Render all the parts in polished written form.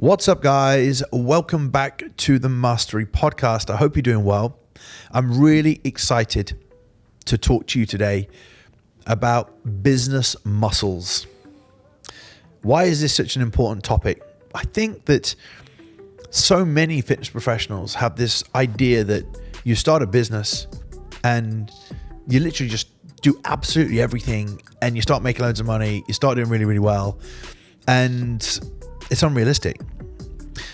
What's up, guys? Welcome back to the Mastery Podcast. I hope you're doing well. I'm really excited to talk to you today about business muscles. Why is this such an important topic? I think that so many fitness professionals have this idea that you start a business and you literally just do absolutely everything and you start making loads of money, you start doing really, really well, and it's unrealistic.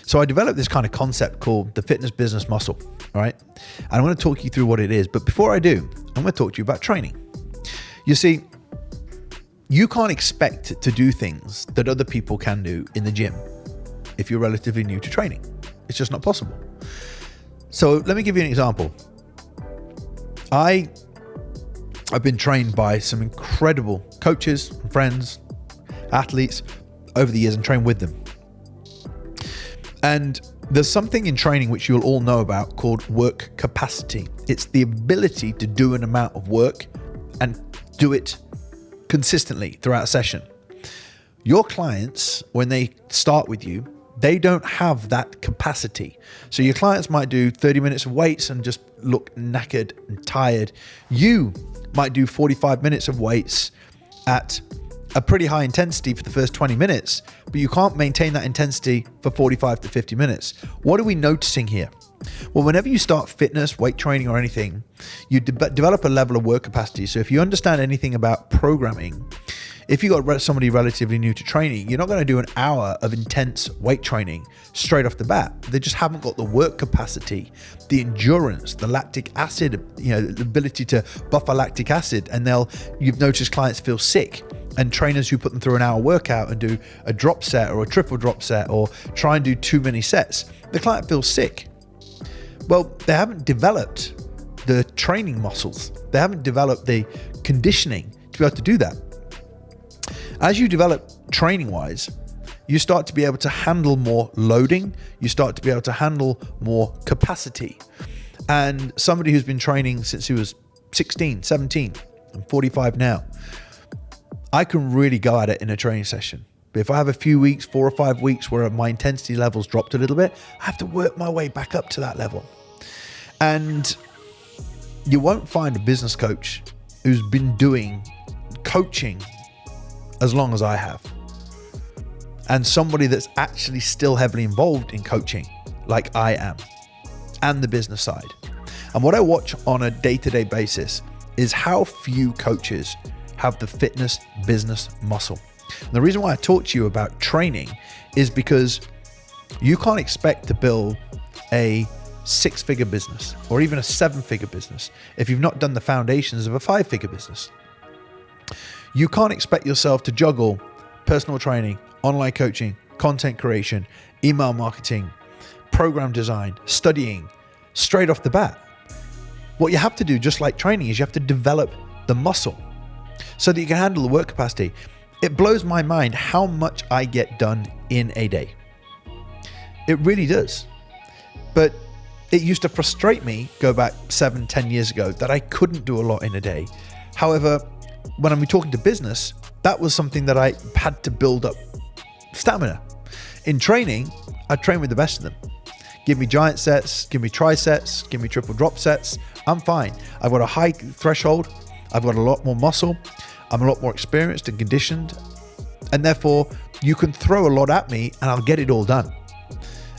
So I developed this kind of concept called the fitness business muscle, all right? And I'm going to talk you through what it is. But before I do, I'm going to talk to you about training. You see, you can't expect to do things that other people can do in the gym if you're relatively new to training. It's just not possible. So let me give you an example. I've been trained by some incredible coaches, friends, athletes over the years and trained with them. And there's something in training which you'll all know about called work capacity. It's the ability to do an amount of work and do it consistently throughout a session. Your clients, when they start with you, they don't have that capacity. So your clients might do 30 minutes of weights and just look knackered and tired. You might do 45 minutes of weights at a pretty high intensity for the first 20 minutes, but you can't maintain that intensity for 45 to 50 minutes. What are we noticing here? Well, whenever you start fitness, weight training or anything, you develop a level of work capacity. So if you understand anything about programming, if you got somebody relatively new to training, you're not going to do an hour of intense weight training straight off the bat. They just haven't got the work capacity, the endurance, the lactic acid, the ability to buffer lactic acid. And you've noticed clients feel sick, and trainers who put them through an hour workout and do a drop set or a triple drop set or try and do too many sets, the client feels sick. Well, they haven't developed the training muscles. They haven't developed the conditioning to be able to do that. As you develop training wise, you start to be able to handle more loading. You start to be able to handle more capacity. And somebody who's been training since he was 16, 17, I'm 45 now, I can really go at it in a training session. But if I have a few weeks, 4 or 5 weeks where my intensity levels dropped a little bit, I have to work my way back up to that level. And you won't find a business coach who's been doing coaching as long as I have, and somebody that's actually still heavily involved in coaching like I am, and the business side. And what I watch on a day-to-day basis is how few coaches have the fitness business muscle. And the reason why I talk to you about training is because you can't expect to build a 6-figure business or even a 7-figure business if you've not done the foundations of a 5-figure business. You can't expect yourself to juggle personal training, online coaching, content creation, email marketing, program design, studying straight off the bat. What you have to do, just like training, is you have to develop the muscle so that you can handle the work capacity. It blows my mind how much I get done in a day. It really does. But it used to frustrate me, go back 7-10 years ago, that I couldn't do a lot in a day. However, when I'm talking to business, that was something that I had to build up stamina. In training, I train with the best of them. Give me giant sets, give me tri-sets, give me triple drop sets. I'm fine. I've got a high threshold. I've got a lot more muscle. I'm a lot more experienced and conditioned. And therefore, you can throw a lot at me and I'll get it all done.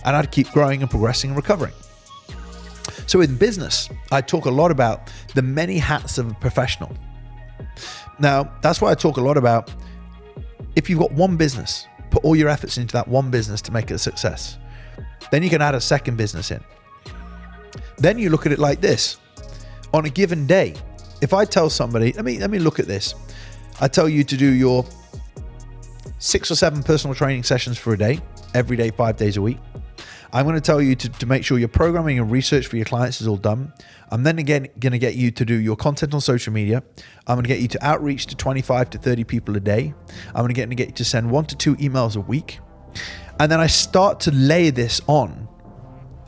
And I'd keep growing and progressing and recovering. So in business, I talk a lot about the many hats of a professional. Now, that's why I talk a lot about, if you've got one business, put all your efforts into that one business to make it a success. Then you can add a second business in. Then you look at it like this. On a given day, if I tell somebody, let me look at this. I tell you to do your 6 or 7 personal training sessions for a day, every day, 5 days a week. I'm going to tell you to make sure your programming and research for your clients is all done. I'm then again going to get you to do your content on social media. I'm going to get you to outreach to 25 to 30 people a day. I'm going to get you to send 1 to 2 emails a week. And then I start to layer this on.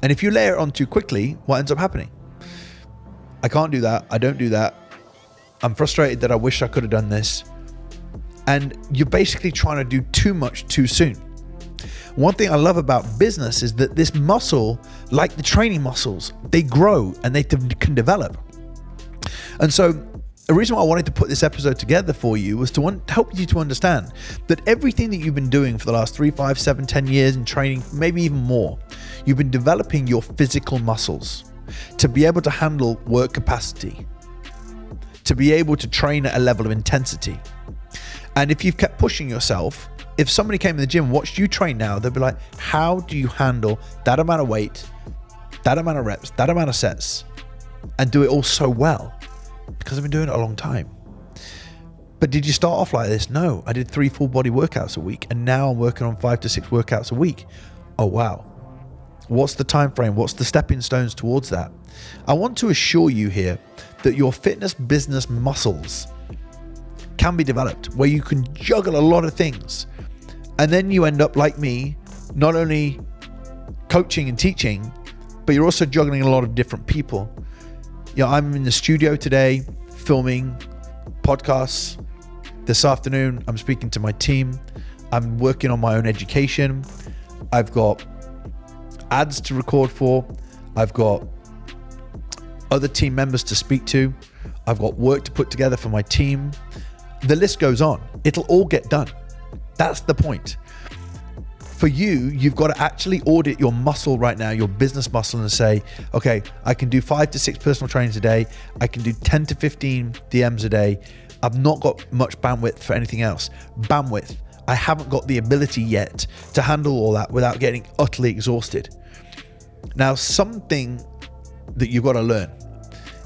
And if you layer it on too quickly, what ends up happening? I can't do that. I don't do that. I'm frustrated that I wish I could have done this. And you're basically trying to do too much too soon. One thing I love about business is that this muscle, like the training muscles, they grow and they can develop. And so the reason why I wanted to put this episode together for you was to help you to understand that everything that you've been doing for the last 3, 5, 7, 10 years in training, maybe even more, you've been developing your physical muscles to be able to handle work capacity, to be able to train at a level of intensity. And if you've kept pushing yourself, if somebody came in the gym and watched you train now, they'd be like, how do you handle that amount of weight, that amount of reps, that amount of sets, and do it all so well? Because I've been doing it a long time. But did you start off like this? No, I did 3 full body workouts a week, and now I'm working on 5 to 6 workouts a week. Oh, wow. What's the time frame? What's the stepping stones towards that? I want to assure you here that your fitness business muscles can be developed, where you can juggle a lot of things. And then you end up like me, not only coaching and teaching, but you're also juggling a lot of different people. You know, I'm in the studio today filming podcasts. This afternoon, I'm speaking to my team. I'm working on my own education. I've got ads to record for. I've got other team members to speak to. I've got work to put together for my team. The list goes on. It'll all get done. That's the point. For you, you've got to actually audit your muscle right now, your business muscle, and say, okay, I can do 5 to 6 personal trainings a day. I can do 10 to 15 DMs a day. I've not got much bandwidth for anything else. Bandwidth. I haven't got the ability yet to handle all that without getting utterly exhausted. Now, something that you've got to learn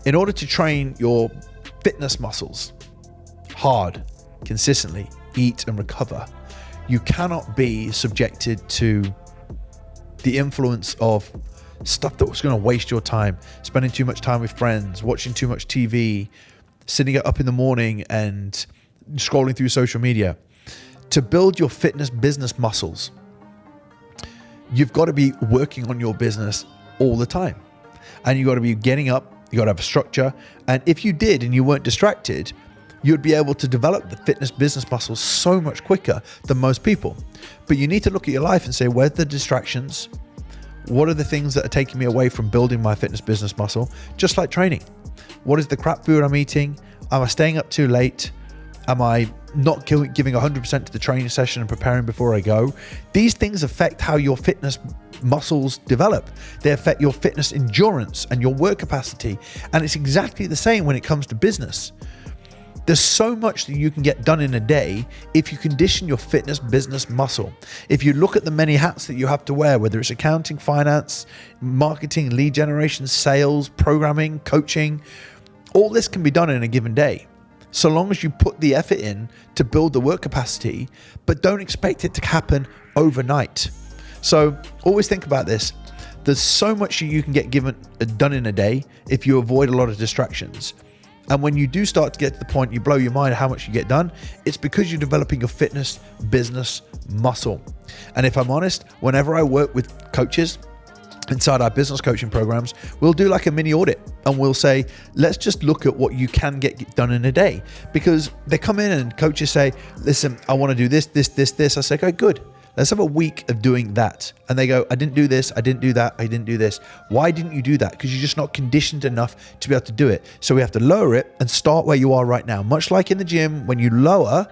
in order to train your fitness muscles hard, consistently, eat and recover, you cannot be subjected to the influence of stuff that was going to waste your time, spending too much time with friends, watching too much TV, sitting up in the morning and scrolling through social media. To build your fitness business muscles, you've got to be working on your business all the time. And you've got to be getting up, you got to have a structure. And if you did and you weren't distracted, you'd be able to develop the fitness business muscles so much quicker than most people. But you need to look at your life and say, where's the distractions? What are the things that are taking me away from building my fitness business muscle? Just like training. What is the crap food I'm eating? Am I staying up too late? Am I not giving 100% to the training session and preparing before I go? These things affect how your fitness muscles develop. They affect your fitness endurance and your work capacity. And it's exactly the same when it comes to business. There's so much that you can get done in a day if you condition your fitness business muscle. If you look at the many hats that you have to wear, whether it's accounting, finance, marketing, lead generation, sales, programming, coaching, all this can be done in a given day, so long as you put the effort in to build the work capacity, but don't expect it to happen overnight. So always think about this. There's so much you can get done in a day if you avoid a lot of distractions. And when you do start to get to the point you blow your mind how much you get done, it's because you're developing your fitness business muscle. And if I'm honest, whenever I work with coaches inside our business coaching programs, we'll do like a mini audit and we'll say, let's just look at what you can get done in a day. Because they come in and coaches say, listen, I want to do this. I say, okay, good. Let's have a week of doing that. And they go, I didn't do this, I didn't do that, I didn't do this. Why didn't you do that? Because you're just not conditioned enough to be able to do it. So we have to lower it and start where you are right now. Much like in the gym, when you lower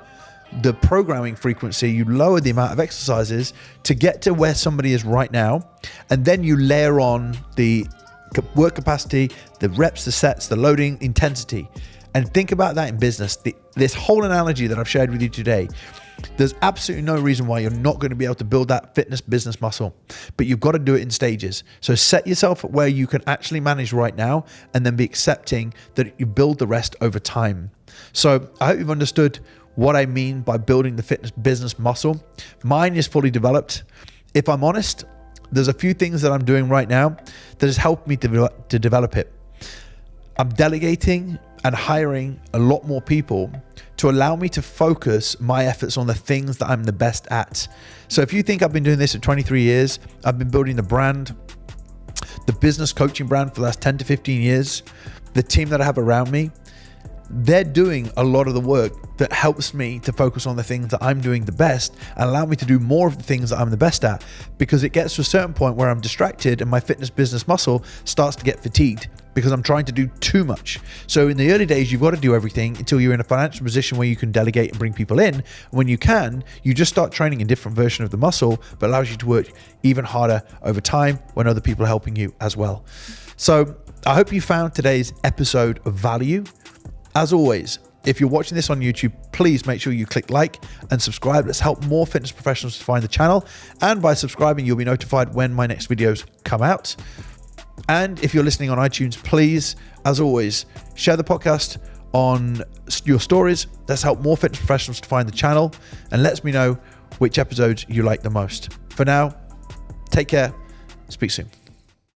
the programming frequency, you lower the amount of exercises to get to where somebody is right now. And then you layer on the work capacity, the reps, the sets, the loading, intensity. And think about that in business. This whole analogy that I've shared with you today, there's absolutely no reason why you're not going to be able to build that fitness business muscle, but you've got to do it in stages. So set yourself at where you can actually manage right now and then be accepting that you build the rest over time. So I hope you've understood what I mean by building the fitness business muscle. Mine is fully developed. If I'm honest, there's a few things that I'm doing right now that has helped me to develop it. I'm delegating and hiring a lot more people to allow me to focus my efforts on the things that I'm the best at. So if you think I've been doing this for 23 years, I've been building the brand, the business coaching brand for the last 10 to 15 years, the team that I have around me, they're doing a lot of the work that helps me to focus on the things that I'm doing the best and allow me to do more of the things that I'm the best at, because it gets to a certain point where I'm distracted and my fitness business muscle starts to get fatigued because I'm trying to do too much. So in the early days, you've got to do everything until you're in a financial position where you can delegate and bring people in. When you can, you just start training a different version of the muscle, but allows you to work even harder over time when other people are helping you as well. So I hope you found today's episode of value. As always, if you're watching this on YouTube, please make sure you click like and subscribe. Let's help more fitness professionals to find the channel. And by subscribing, you'll be notified when my next videos come out. And if you're listening on iTunes, please, as always, share the podcast on your stories. Let's help more fitness professionals to find the channel, and let me know which episodes you like the most. For now, take care. Speak soon.